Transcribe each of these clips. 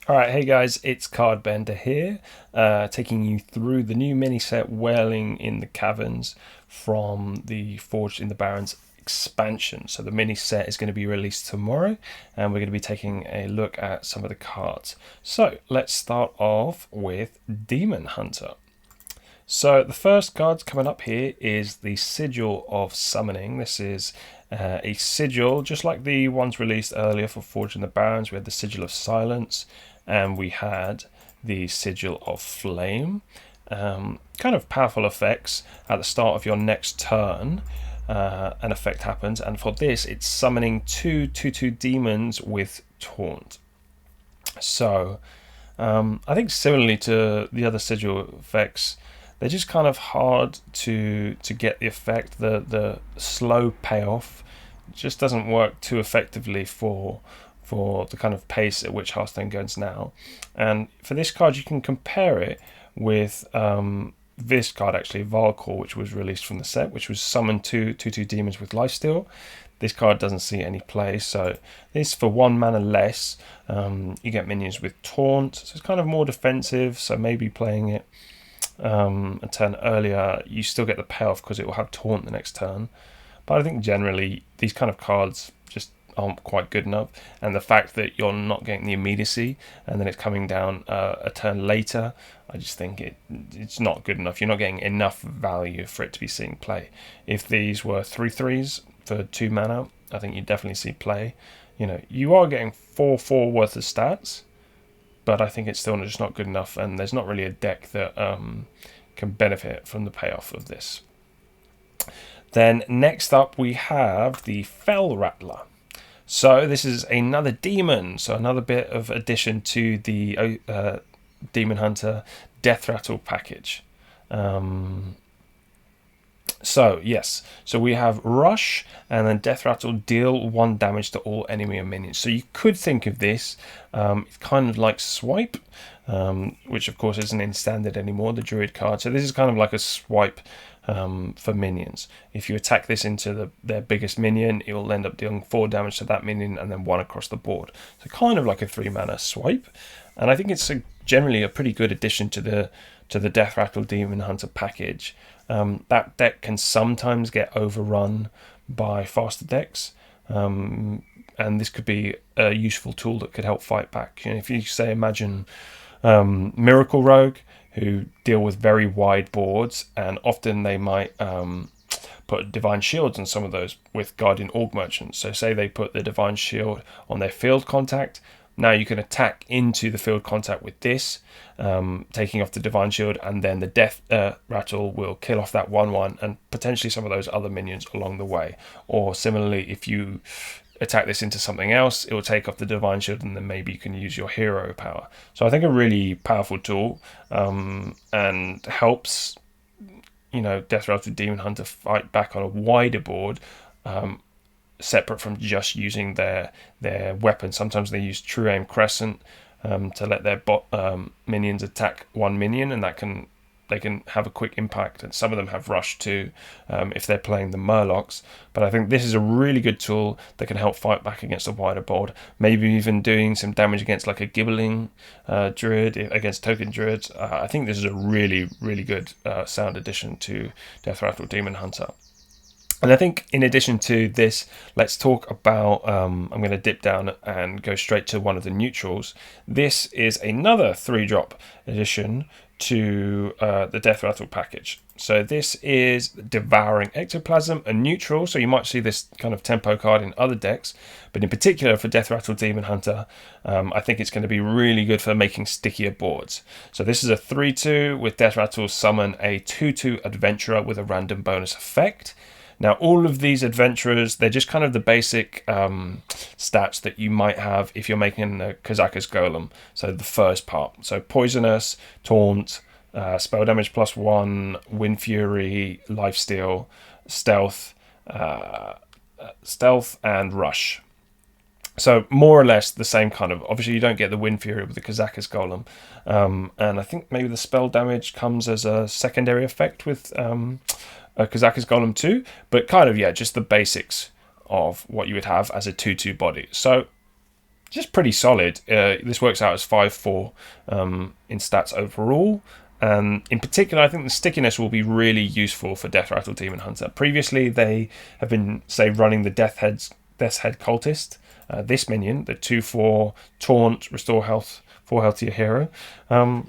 Alright, hey guys, it's Cardbender here, taking you through the new mini set Wailing in the Caverns from the Forged in the Barrens expansion. So the mini set is going to be released tomorrow, and we're going to be taking a look at some of the cards. So let's start off with Demon Hunter. So the first card coming up here is the Sigil of Summoning. This is a sigil, just like the ones released earlier for Forged in the Barrens. We had the Sigil of Silence, and we had the Sigil of Flame. Kind of powerful effects at the start of your next turn. An effect happens, and for this, it's summoning two 2/2 demons with Taunt. So I think similarly to the other sigil effects, they're just kind of hard to get the effect. The slow payoff just doesn't work too effectively for the kind of pace at which Hearthstone goes now. And for this card, you can compare it with this card actually, Valkor, which was released from the set, which was summon two 2/2 demons with lifesteal. This card doesn't see any play, so this for 1 mana less, you get minions with Taunt, so it's kind of more defensive. So maybe playing it a turn earlier, you still get the payoff because it will have Taunt the next turn. But I think generally these kind of cards just aren't quite good enough, and the fact that you're not getting the immediacy and then it's coming down a turn later, I just think it's not good enough. You're not getting enough value for it to be seeing play. If these were 3/3s for 2 mana, I think you definitely see play. You are getting 4/4 worth of stats, but I think it's still just not good enough, and there's not really a deck that can benefit from the payoff of this. Then next up we have the Fell Rattler. So this is another demon, so another bit of addition to the Demon Hunter Death Rattle package. So we have Rush, and then Death Rattle, deal 1 damage to all enemy and minions. So you could think of this, it's kind of like Swipe, which of course isn't in standard anymore, the Druid card. So this is kind of like a Swipe for minions. If you attack this into their biggest minion, it will end up dealing 4 damage to that minion and then 1 across the board. So kind of like a 3 mana Swipe, and I think it's generally a pretty good addition to the Death Rattle Demon Hunter package. That deck can sometimes get overrun by faster decks, and this could be a useful tool that could help fight back. If you say, imagine Miracle Rogue, who deal with very wide boards, and often they might put Divine Shields on some of those with Guardian Orc Merchants. So say they put the Divine Shield on their field contact. Now you can attack into the field contact with this, taking off the Divine Shield, and then the Death Rattle will kill off that 1/1 and potentially some of those other minions along the way. Or similarly, if you attack this into something else, it will take off the Divine Shield, and then maybe you can use your hero power. So I think a really powerful tool, and helps Death Rattle Demon Hunter fight back on a wider board, separate from just using their weapon. Sometimes they use True Aim Crescent to let their minions attack 1 minion, and they can have a quick impact. And some of them have Rush too, if they're playing the Murlocs. But I think this is a really good tool that can help fight back against a wider board. Maybe even doing some damage against like a Gibbling Druid, against Token Druids. I think this is a really, really good sound addition to Death Rattle Demon Hunter. And I think in addition to this, let's talk about, I'm going to dip down and go straight to one of the neutrals. This is another 3-drop addition to the Death Rattle package. So this is Devouring Ectoplasm, a neutral, so you might see this kind of tempo card in other decks, but in particular for Death Rattle Demon Hunter, I think it's going to be really good for making stickier boards. So this is a 3/2 with Death Rattle summon a 2/2 Adventurer with a random bonus effect. Now, all of these adventurers, they're just kind of the basic stats that you might have if you're making a Kazakus Golem. So the first part. So Poisonous, Taunt, Spell Damage +1, Wind Fury, Lifesteal, Stealth, and Rush. So more or less the same kind of. Obviously, you don't get the Wind Fury with the Kazakus Golem. And I think maybe the Spell Damage comes as a secondary effect with Kazakus Golem 2, but kind of, just the basics of what you would have as a 2/2 body. So just pretty solid. This works out as 5-4 in stats overall. And in particular, I think the stickiness will be really useful for Death Rattle Demon Hunter. Previously, they have been, say, running the Death's Head Cultist. This minion, the 2-4 Taunt, Restore Health, 4 health to your hero,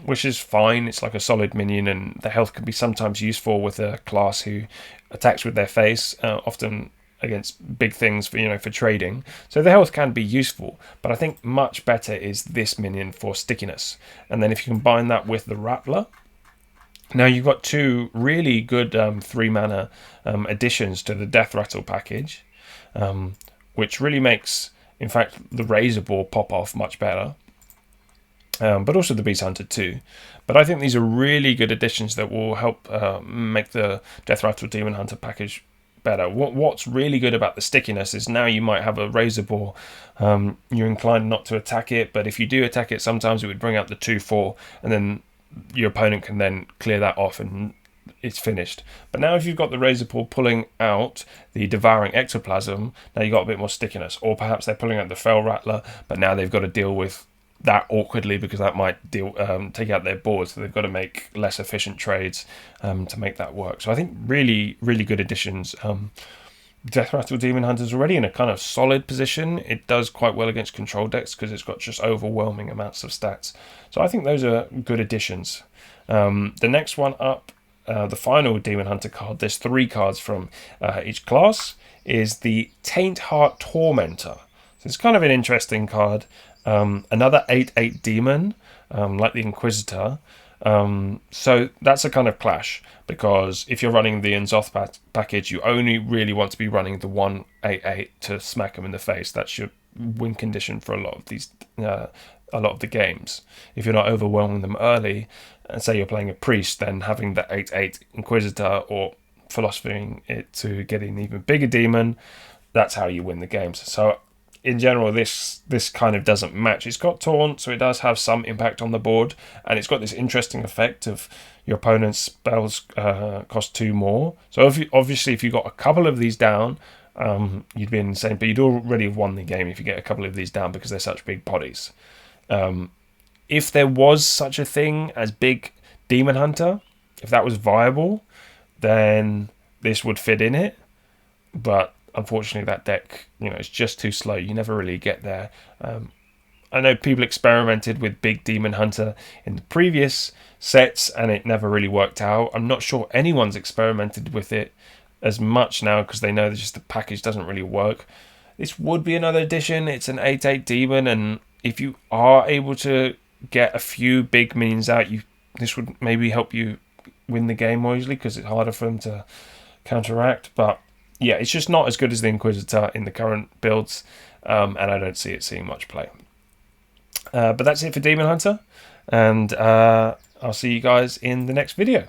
which is fine. It's like a solid minion, and the health can be sometimes useful with a class who attacks with their face, often against big things for trading. So the health can be useful, but I think much better is this minion for stickiness. And then if you combine that with the Rattler, now you've got two really good 3-mana additions to the Death Rattle package, which really makes, in fact, the Razor Ball pop off much better. But also the Beast Hunter too. But I think these are really good additions that will help make the Death Rattle Demon Hunter package better. What's really good about the stickiness is now you might have a Razor Ball. You're inclined not to attack it, but if you do attack it, sometimes it would bring up the 2-4, and then your opponent can then clear that off and it's finished. But now if you've got the Razor Ball pulling out the Devouring Ectoplasm, now you've got a bit more stickiness. Or perhaps they're pulling out the Fell Rattler, but now they've got to deal with that awkwardly because that might take out their board, so they've got to make less efficient trades to make that work. So I think really, really good additions. Death Rattle Demon Hunter is already in a kind of solid position. It does quite well against control decks because it's got just overwhelming amounts of stats. So I think those are good additions. The next one up, the final Demon Hunter card, there's 3 cards from each class, is the Taint Heart Tormentor. So it's kind of an interesting card. Another 8/8 demon, like the Inquisitor. So that's a kind of clash, because if you're running the N'Zoth package, you only really want to be running the 1/8/8 to smack them in the face. That's your win condition for a lot of the games. If you're not overwhelming them early, and say you're playing a priest, then having the 8/8 Inquisitor or philosophing it to get an even bigger demon, that's how you win the games. So in general, this kind of doesn't match. It's got taunt, so it does have some impact on the board, and it's got this interesting effect of your opponent's spells cost 2 more. So if you got a couple of these down, you'd be insane, but you'd already have won the game if you get a couple of these down because they're such big bodies. If there was such a thing as Big Demon Hunter, if that was viable, then this would fit in it, but unfortunately that deck, it's just too slow. You never really get there. I know people experimented with Big Demon Hunter in the previous sets and it never really worked out. I'm not sure anyone's experimented with it as much now because they know that just the package doesn't really work. This would be another addition. It's an 8/8 demon, and if you are able to get a few big minions out, this would maybe help you win the game more easily because it's harder for them to counteract. But yeah, it's just not as good as the Inquisitor in the current builds, and I don't see it seeing much play. But that's it for Demon Hunter, and I'll see you guys in the next video.